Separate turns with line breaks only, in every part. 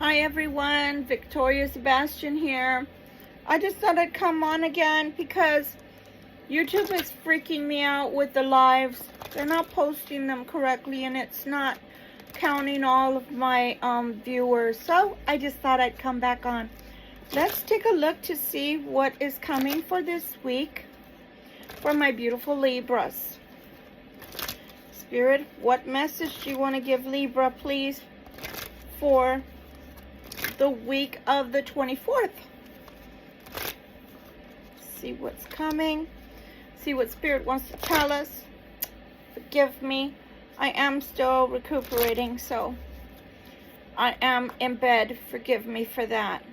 Hi everyone, Victoria Sebastian here. I just thought I'd come on again because YouTube is freaking me out with the lives. They're not posting them correctly and it's not counting all of my viewers. So I just thought I'd come back on. Let's take a look to see what is coming for this week for my beautiful Libras. Spirit, what message do you want to give Libra, please, for the week of the 24th. See what's coming. See what Spirit wants to tell us. Forgive me. I am still recuperating, so I am in bed. Forgive me for that.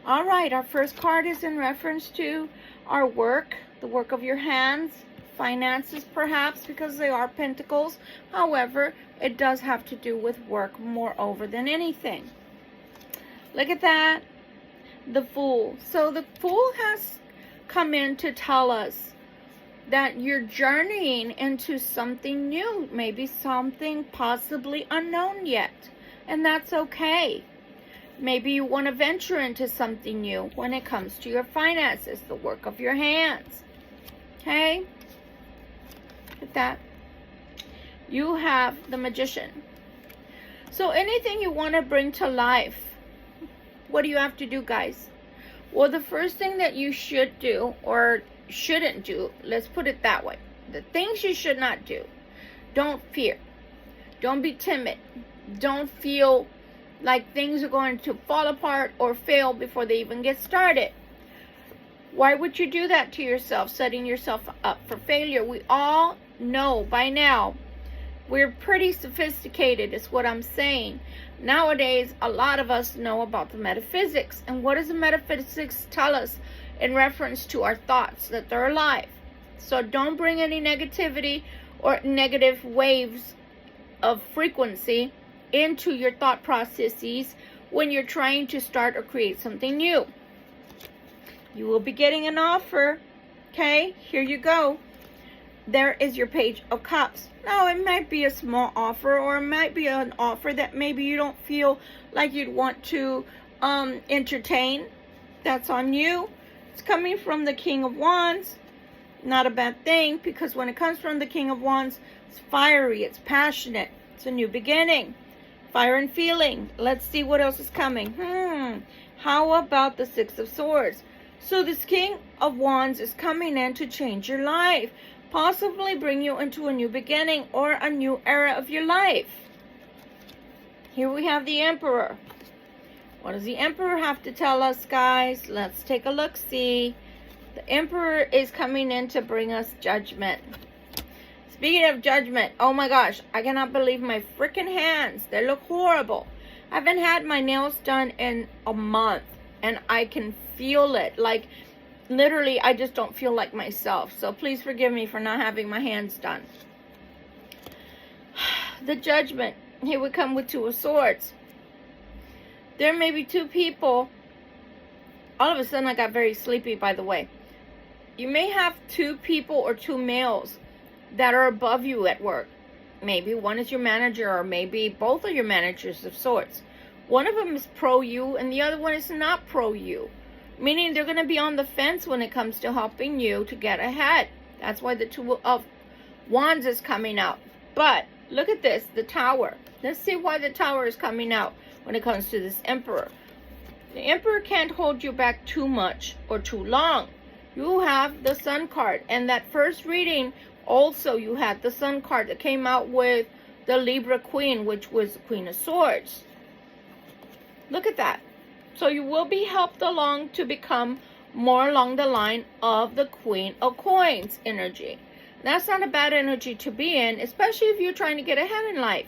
All right, our first card is in reference to our work, the work of your hands, finances perhaps, because they are pentacles. However, it does have to do with work moreover than anything. Look at that, the Fool. So the Fool has come in to tell us that you're journeying into something new, maybe something possibly unknown yet, and that's okay. Maybe you want to venture into something new when it comes to your finances, the work of your hands. Okay? Look at that. You have the Magician. So anything you want to bring to life, what do you have to do, guys? Well, the first thing that you should do, or shouldn't do, let's put it that way. The things you should not do. Don't fear. Don't be timid. Don't feel like things are going to fall apart or fail before they even get started. Why would you do that to yourself, setting yourself up for failure? We all know by now. We're pretty sophisticated, is what I'm saying. Nowadays, a lot of us know about the metaphysics. And what does the metaphysics tell us in reference to our thoughts? That they're alive. So don't bring any negativity or negative waves of frequency into your thought processes when you're trying to start or create something new. You will be getting an offer. Okay, here you go. There is your Page of Cups. Now, it might be a small offer, or it might be an offer that maybe you don't feel like you'd want to entertain. That's on you. It's coming from the King of Wands. Not a bad thing, because when it comes from the King of Wands, it's fiery, it's passionate, it's a new beginning. Fire and feeling. Let's see what else is coming. How about the Six of Swords? So this King of Wands is coming in to change your life. Possibly bring you into a new beginning or a new era of your life. Here we have the Emperor. What does the Emperor have to tell us, guys? Let's take a look-see. The Emperor is coming in to bring us judgment. Speaking of judgment, oh my gosh, I cannot believe my freaking hands. They look horrible. I haven't had my nails done in a month, and I can feel it. Like, literally, I just don't feel like myself. So please forgive me for not having my hands done. The Judgment. Here we come with Two of Swords. There may be two people. All of a sudden, I got very sleepy, by the way. You may have two people or two males that are above you at work. Maybe one is your manager, or maybe both are your managers of sorts. One of them is pro you and the other one is not pro you. Meaning they're going to be on the fence when it comes to helping you to get ahead. That's why the Two of Wands is coming out. But look at this, the Tower. Let's see why the Tower is coming out when it comes to this Emperor. The Emperor can't hold you back too much or too long. You have the Sun card. And that first reading, also you had the Sun card that came out with the Libra Queen, which was the Queen of Swords. Look at that. So you will be helped along to become more along the line of the Queen of Coins energy. That's not a bad energy to be in, especially if you're trying to get ahead in life.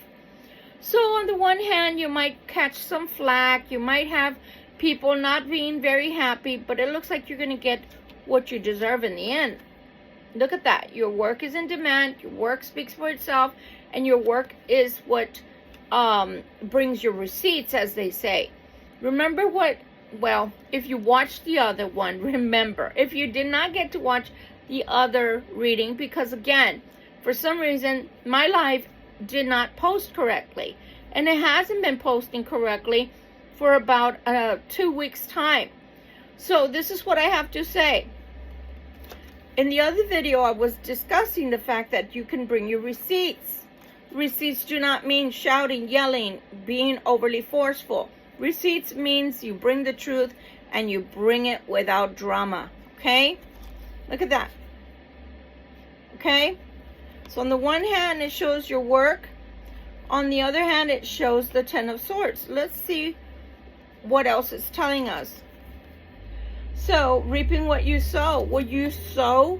So on the one hand, you might catch some flack. You might have people not being very happy, but it looks like you're going to get what you deserve in the end. Look at that. Your work is in demand. Your work speaks for itself, and your work is what brings your receipts, as they say. Remember what, well, if you watched the other one, remember. If you did not get to watch the other reading, because again, for some reason, my live did not post correctly. And it hasn't been posting correctly for about 2 weeks time. So this is what I have to say. In the other video, I was discussing the fact that you can bring your receipts. Receipts do not mean shouting, yelling, being overly forceful. Receipts means you bring the truth and you bring it without drama. Okay? Look at that. Okay? So on the one hand, it shows your work. On the other hand, it shows the Ten of Swords. Let's see what else it's telling us. So, reaping what you sow. Will you sow?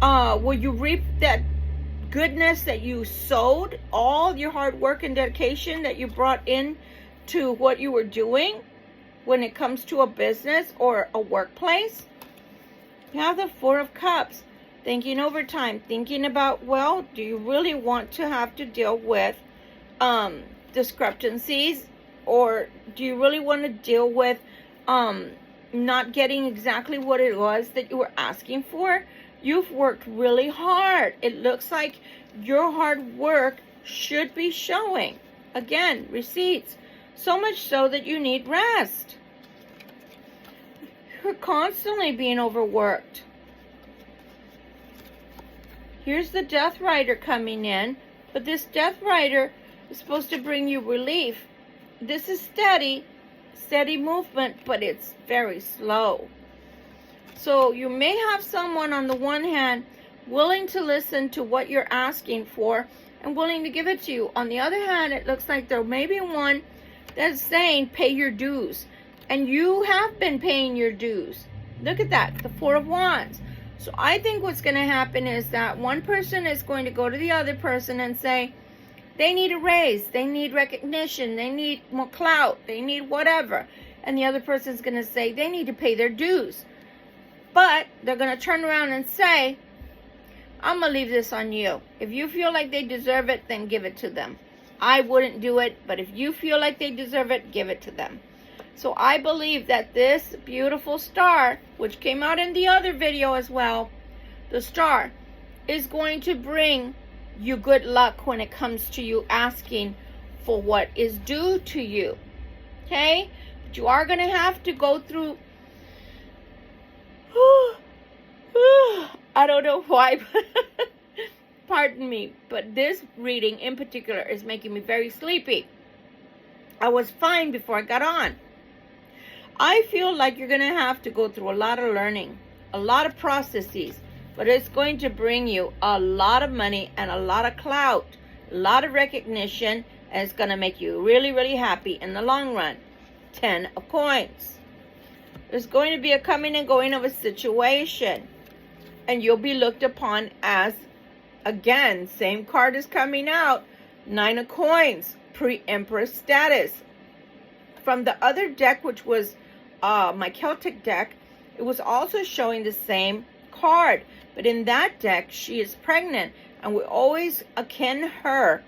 Will you reap that goodness that you sowed? All your hard work and dedication that you brought in to what you were doing when it comes to a business or a workplace? You have the Four of Cups. Thinking over time. Thinking about, well, do you really want to have to deal with discrepancies? Or do you really want to deal with not getting exactly what it was that you were asking for? You've worked really hard. It looks like your hard work should be showing. Again, receipts. So much so that you need rest. You're constantly being overworked. Here's the Death Rider coming in. But this Death Rider is supposed to bring you relief. This is steady movement, but it's very slow. So you may have someone on the one hand willing to listen to what you're asking for and willing to give it to you. On the other hand, it looks like there may be one that's saying pay your dues. And you have been paying your dues. Look at that, the Four of Wands. So I think what's going to happen is that one person is going to go to the other person and say, they need a raise, they need recognition, they need more clout, they need whatever. And the other person's going to say they need to pay their dues. But they're going to turn around and say, I'm going to leave this on you. If you feel like they deserve it, then give it to them. I wouldn't do it, but if you feel like they deserve it, give it to them. So I believe that this beautiful star, which came out in the other video as well, the star is going to bring you good luck when it comes to you asking for what is due to you. Okay? But you are going to have to go through... I don't know why, but pardon me, but this reading in particular is making me very sleepy. I was fine before I got on. I feel like you're going to have to go through a lot of learning, a lot of processes, but it's going to bring you a lot of money and a lot of clout, a lot of recognition, and it's going to make you really, really happy in the long run. 10 of Coins. There's going to be a coming and going of a situation, and you'll be looked upon as, again, same card is coming out, 9 of Coins, pre-Empress status. From the other deck, which was my Celtic deck, it was also showing the same card. But in that deck, she is pregnant. And we always akin her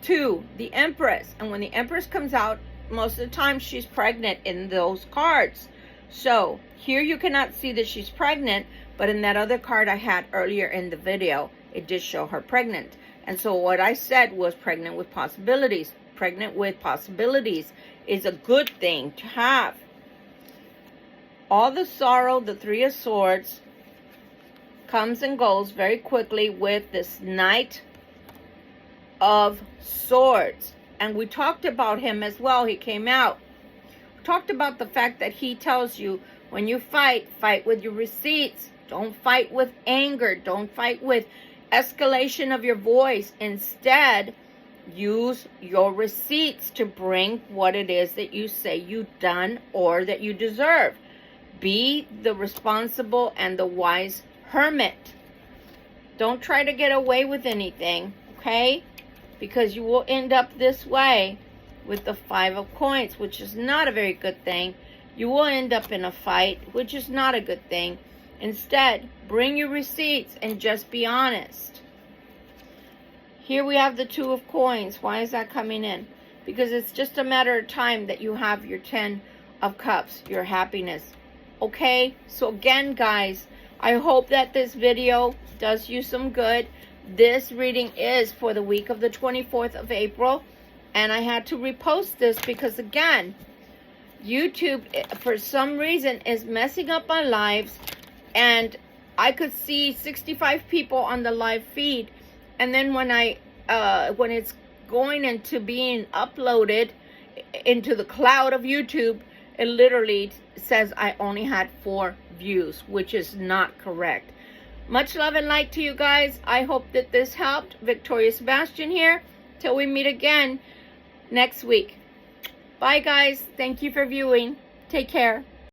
to the Empress. And when the Empress comes out, most of the time she's pregnant in those cards. So here you cannot see that she's pregnant. But in that other card I had earlier in the video, it did show her pregnant. And so what I said was pregnant with possibilities. Pregnant with possibilities is a good thing to have. All the sorrow, the Three of Swords, comes and goes very quickly with this Knight of Swords. And we talked about him as well. He came out. We talked about the fact that he tells you when you fight, fight with your receipts. Don't fight with anger. Don't fight with escalation of your voice. Instead, use your receipts to bring what it is that you say you've done or that you deserve. Be the responsible and the wise hermit. Don't try to get away with anything, okay? Because you will end up this way with the 5 of Coins, which is not a very good thing. You will end up in a fight, which is not a good thing. Instead, bring your receipts and just be honest. Here we have the 2 of Coins. Why is that coming in? Because it's just a matter of time that you have your 10 of Cups, your happiness. Okay? So again, guys, I hope that this video does you some good. This reading is for the week of the 24th of April. And I had to repost this because, again, YouTube, for some reason, is messing up my lives. And I could see 65 people on the live feed. And then when when it's going into being uploaded into the cloud of YouTube, it literally says I only had 4 views, which is not correct. Much love and light to you guys. I hope that this helped. Victoria Sebastian here. Till we meet again next week. Bye, guys. Thank you for viewing. Take care.